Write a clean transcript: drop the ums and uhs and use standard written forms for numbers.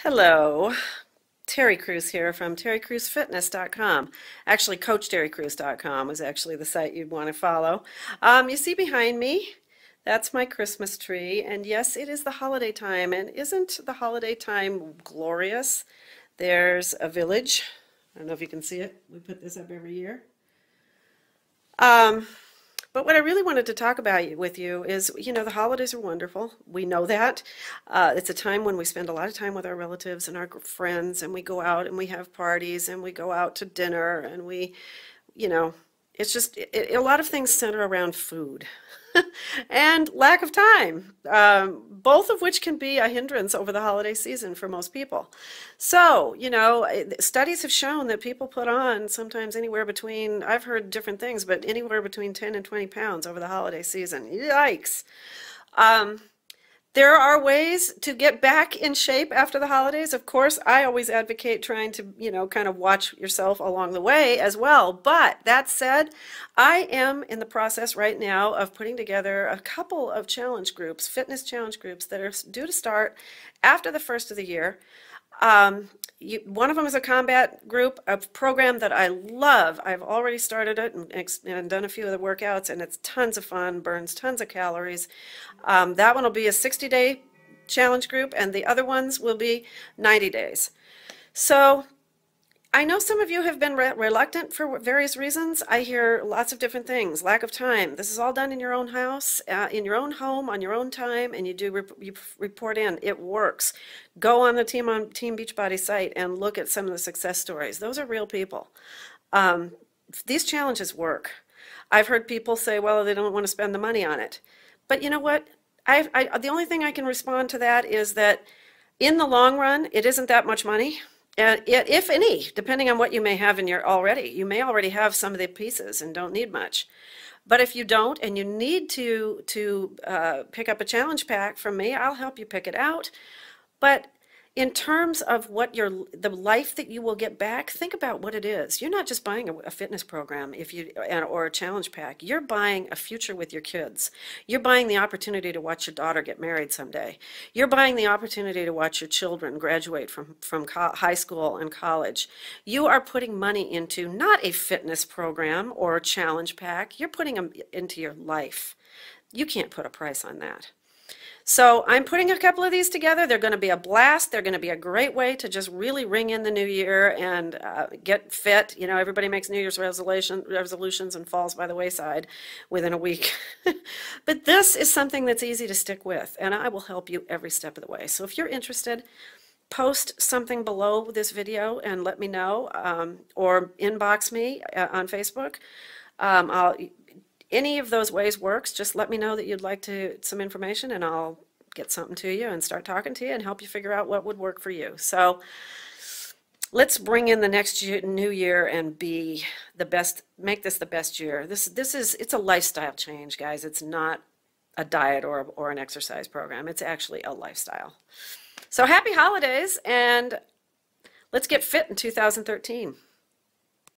Hello, Terry Crews here from terrycrewsfitness.com. Actually, CoachTerryCrews.com is actually the site you'd want to follow. You see behind me, that's my Christmas tree, and yes, it is the holiday time, and isn't the holiday time glorious? There's a village. I don't know if you can see it. We put this up every year. Um, But what I really wanted to talk about with you is, the holidays are wonderful. We know that. It's a time when we spend a lot of time with our relatives and our friends, and we go out and we have parties and we go out to dinner and you know, it's just a lot of things center around food and lack of time, both of which can be a hindrance over the holiday season for most people. So, studies have shown that people put on sometimes anywhere between, I've heard different things, but anywhere between 10 and 20 pounds over the holiday season. Yikes. Um, there are ways to get back in shape after the holidays. Of course, I always advocate trying to, kind of watch yourself along the way as well. But that said, I am in the process right now of putting together a couple of challenge groups, fitness challenge groups that are due to start after the first of the year. One of them is a combat group, a program that I love. I've already started it and done a few of the workouts, and it's tons of fun, burns tons of calories. That one will be a 60-day challenge group, and the other ones will be 90 days. So I know some of you have been reluctant for various reasons. I hear lots of different things. Lack of time. This is all done in your own house, in your own home, on your own time, and you report in. It works. Go on the Team Beachbody site and look at some of the success stories. Those are real people. These challenges work. I've heard people say, well, they don't want to spend the money on it. But you know what? The only thing I can respond to that is that in the long run, it isn't that much money. And if any, depending on what you may have in your already, you may already have some of the pieces and don't need much. But if you don't and you need to pick up a challenge pack from me, I'll help you pick it out. But in terms of the life that you will get back, think about what it is. You're not just buying a fitness program or a challenge pack. You're buying a future with your kids. You're buying the opportunity to watch your daughter get married someday. You're buying the opportunity to watch your children graduate from high school and college. You are putting money into not a fitness program or a challenge pack. You're putting them into your life. You can't put a price on that. So I'm putting a couple of these together. They're going to be a blast. They're going to be a great way to just really ring in the new year and get fit. Everybody makes New Year's resolutions and falls by the wayside within a week. But this is something that's easy to stick with, and I will help you every step of the way. So if you're interested, post something below this video and let me know, or inbox me on Facebook. Any of those ways works. Just let me know that you'd like some information, and I'll get something to you and start talking to you and help you figure out what would work for you. So let's bring in the next new year and be the best. Make this the best year. It's a lifestyle change, guys. It's not a diet or an exercise program. It's actually a lifestyle. So happy holidays, and let's get fit in 2013.